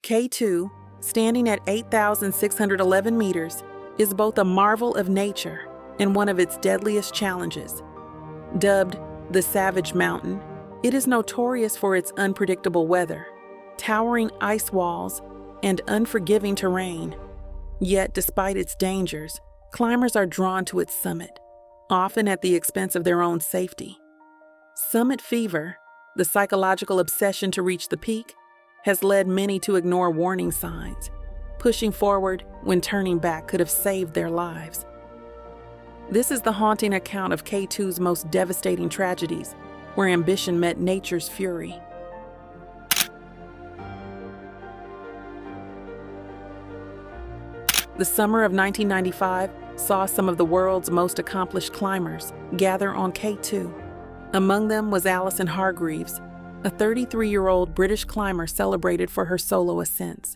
K2, standing at 8,611 meters, is both a marvel of nature and one of its deadliest challenges. Dubbed the Savage Mountain, it is notorious for its unpredictable weather, towering ice walls, and unforgiving terrain. Yet, despite its dangers, climbers are drawn to its summit, often at the expense of their own safety. Summit fever, the psychological obsession to reach the peak, has led many to ignore warning signs, pushing forward when turning back could have saved their lives. This is the haunting account of K2's most devastating tragedies, where ambition met nature's fury. The summer of 1995 saw some of the world's most accomplished climbers gather on K2. Among them was Alison Hargreaves, a 33-year-old British climber celebrated for her solo ascents.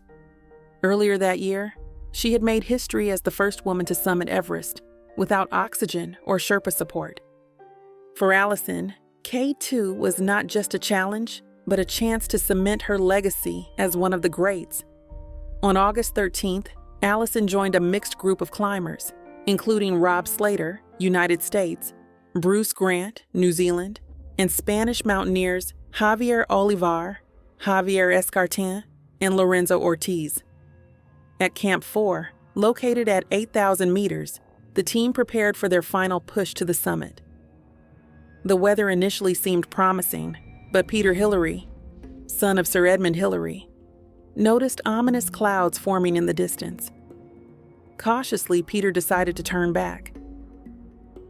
Earlier that year, she had made history as the first woman to summit Everest without oxygen or Sherpa support. For Alison, K2 was not just a challenge, but a chance to cement her legacy as one of the greats. On August 13th, Alison joined a mixed group of climbers, including Rob Slater, United States, Bruce Grant, New Zealand, and Spanish mountaineers Javier Olivar, Javier Escartin, and Lorenzo Ortiz. At Camp 4, located at 8,000 meters, the team prepared for their final push to the summit. The weather initially seemed promising, but Peter Hillary, son of Sir Edmund Hillary, noticed ominous clouds forming in the distance. Cautiously, Peter decided to turn back.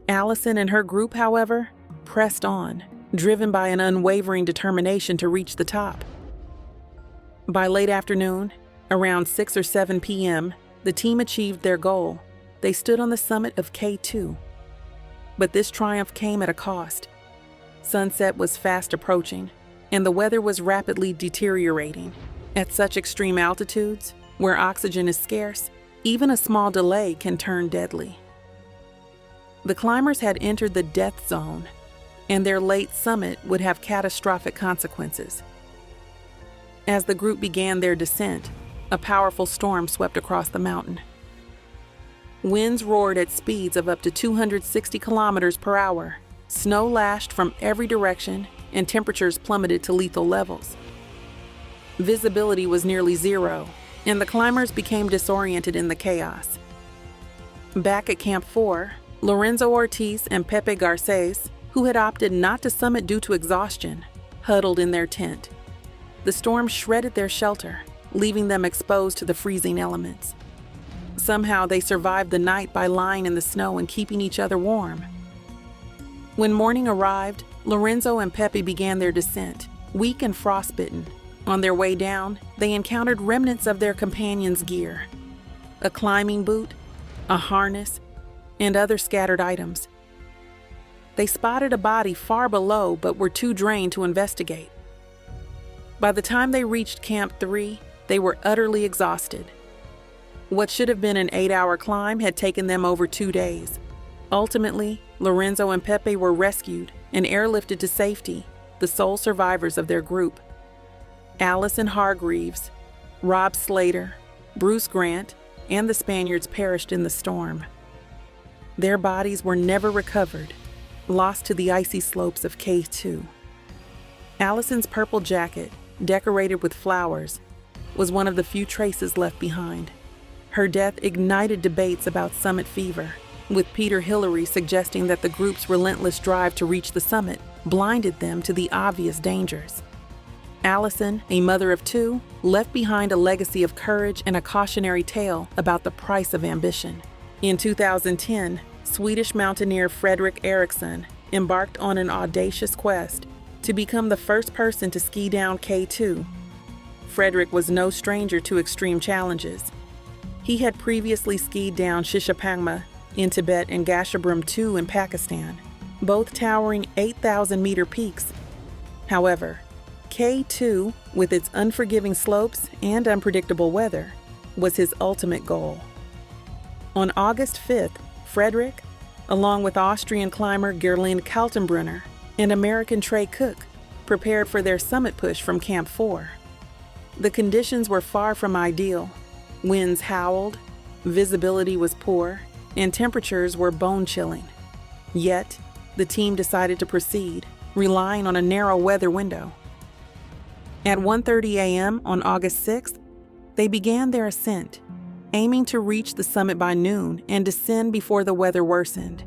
Alison and her group, however, pressed on, driven by an unwavering determination to reach the top. By late afternoon, around 6 or 7 p.m., the team achieved their goal. They stood on the summit of K2. But this triumph came at a cost. Sunset was fast approaching, and the weather was rapidly deteriorating. At such extreme altitudes, where oxygen is scarce, even a small delay can turn deadly. The climbers had entered the death zone, and their late summit would have catastrophic consequences. As the group began their descent, a powerful storm swept across the mountain. Winds roared at speeds of up to 260 kilometers per hour, snow lashed from every direction, and temperatures plummeted to lethal levels. Visibility was nearly zero, and the climbers became disoriented in the chaos. Back at Camp 4, Lorenzo Ortiz and Pepe Garcés, who had opted not to summit due to exhaustion, huddled in their tent. The storm shredded their shelter, leaving them exposed to the freezing elements. Somehow they survived the night by lying in the snow and keeping each other warm. When morning arrived, Lorenzo and Pepe began their descent, weak and frostbitten. On their way down, they encountered remnants of their companions' gear: a climbing boot, a harness, and other scattered items. They spotted a body far below but were too drained to investigate. By the time they reached Camp 3, they were utterly exhausted. What should have been an 8-hour climb had taken them over 2 days. Ultimately, Lorenzo and Pepe were rescued and airlifted to safety, the sole survivors of their group. Alison Hargreaves, Rob Slater, Bruce Grant, and the Spaniards perished in the storm. Their bodies were never recovered, lost to the icy slopes of K2. Alison's purple jacket, decorated with flowers, was one of the few traces left behind. Her death ignited debates about summit fever, with Peter Hillary suggesting that the group's relentless drive to reach the summit blinded them to the obvious dangers. Alison, a mother of 2, left behind a legacy of courage and a cautionary tale about the price of ambition. In 2010, Swedish mountaineer Fredrik Eriksson embarked on an audacious quest to become the first person to ski down K2. Fredrik was no stranger to extreme challenges. He had previously skied down Shishapangma in Tibet and Gasherbrum II in Pakistan, both towering 8,000-meter peaks. However, K2, with its unforgiving slopes and unpredictable weather, was his ultimate goal. On August 5th, Fredrik, along with Austrian climber Gerlinde Kaltenbrunner and American Trey Cook, prepared for their summit push from Camp 4. The conditions were far from ideal. Winds howled, visibility was poor, and temperatures were bone-chilling. Yet, the team decided to proceed, relying on a narrow weather window. At 1:30 a.m. on August 6th, they began their ascent, aiming to reach the summit by noon and descend before the weather worsened.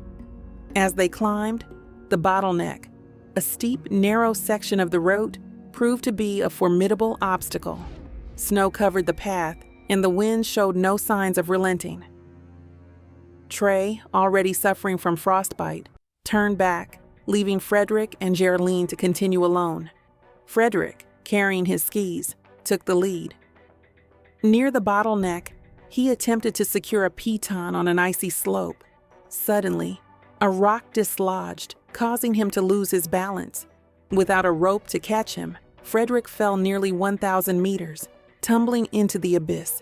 As they climbed, the bottleneck, a steep, narrow section of the road, proved to be a formidable obstacle. Snow covered the path, and the wind showed no signs of relenting. Trey, already suffering from frostbite, turned back, leaving Fredrik and Geraldine to continue alone. Fredrik, carrying his skis, took the lead. Near the bottleneck, he attempted to secure a piton on an icy slope. Suddenly, a rock dislodged, causing him to lose his balance. Without a rope to catch him, Fredrik fell nearly 1,000 meters, tumbling into the abyss.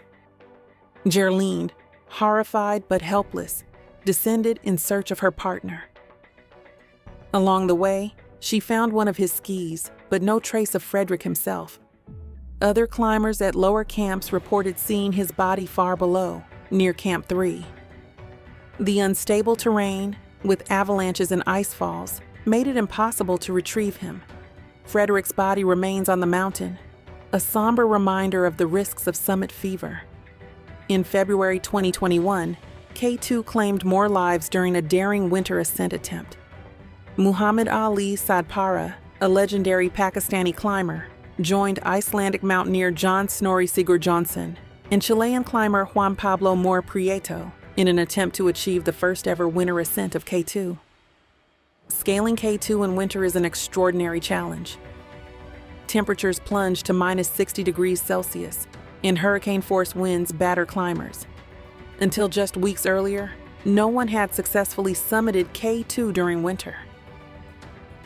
Geraldine, horrified but helpless, descended in search of her partner. Along the way, she found one of his skis, but no trace of Fredrik himself. Other climbers at lower camps reported seeing his body far below, near Camp 3. The unstable terrain, with avalanches and ice falls, made it impossible to retrieve him. Fredrik's body remains on the mountain, a somber reminder of the risks of summit fever. In February 2021, K2 claimed more lives during a daring winter ascent attempt. Muhammad Ali Sadpara, a legendary Pakistani climber, joined Icelandic mountaineer John Snorri Sigurjonsson and Chilean climber Juan Pablo Mor Prieto in an attempt to achieve the first ever winter ascent of K2. Scaling K2 in winter is an extraordinary challenge. Temperatures plunge to minus 60 degrees Celsius, and hurricane-force winds batter climbers. Until just weeks earlier, no one had successfully summited K2 during winter.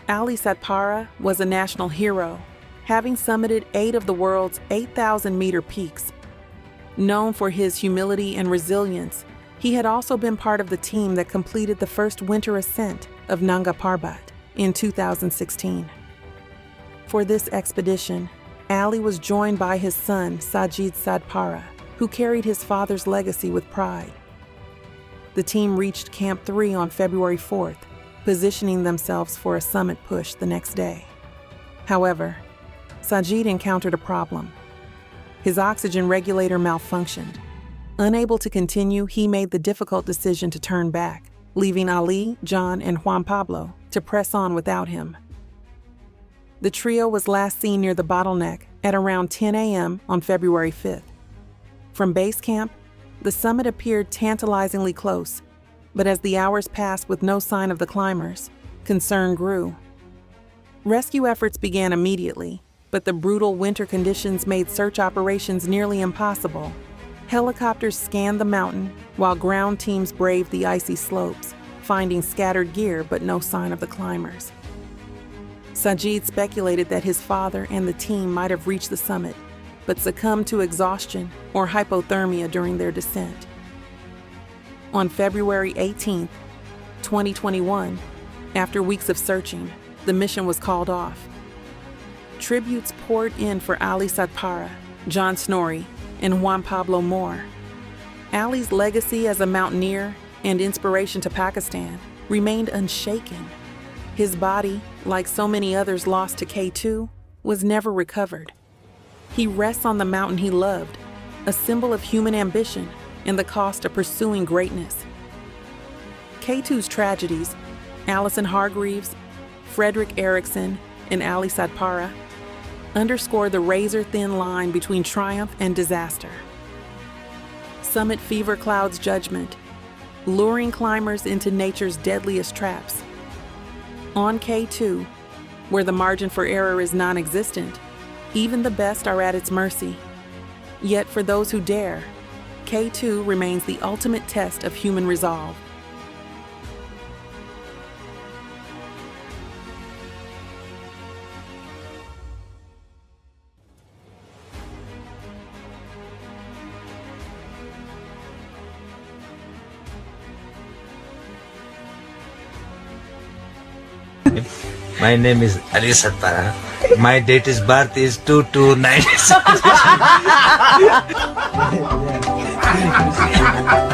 Ali Sadpara was a national hero, having summited 8 of the world's 8,000-meter peaks. Known for his humility and resilience, he had also been part of the team that completed the first winter ascent of Nanga Parbat in 2016. For this expedition, Ali was joined by his son, Ali Sadpara, who carried his father's legacy with pride. The team reached Camp 3 on February 4th, positioning themselves for a summit push the next day. However, Sajid encountered a problem. His oxygen regulator malfunctioned. Unable to continue, he made the difficult decision to turn back, leaving Ali, John, and Juan Pablo to press on without him. The trio was last seen near the bottleneck at around 10 a.m. on February 5th. From base camp, the summit appeared tantalizingly close, but as the hours passed with no sign of the climbers, concern grew. Rescue efforts began immediately, but the brutal winter conditions made search operations nearly impossible. Helicopters scanned the mountain, while ground teams braved the icy slopes, finding scattered gear but no sign of the climbers. Sajid speculated that his father and the team might have reached the summit, but succumbed to exhaustion or hypothermia during their descent. On February 18, 2021, after weeks of searching, the mission was called off. Tributes poured in for Ali Sadpara, John Snorri, and Juan Pablo Mor. Ali's legacy as a mountaineer and inspiration to Pakistan remained unshaken. His body, like so many others lost to K2, was never recovered. He rests on the mountain he loved, a symbol of human ambition and the cost of pursuing greatness. K2's tragedies, Alison Hargreaves, Fredrik Eriksson, and Ali Sadpara, underscore the razor-thin line between triumph and disaster. Summit fever clouds judgment, luring climbers into nature's deadliest traps. On K2, where the margin for error is non-existent, even the best are at its mercy. Yet for those who dare, K2 remains the ultimate test of human resolve. My name is Ali Sadpara. My date is birth is 2297.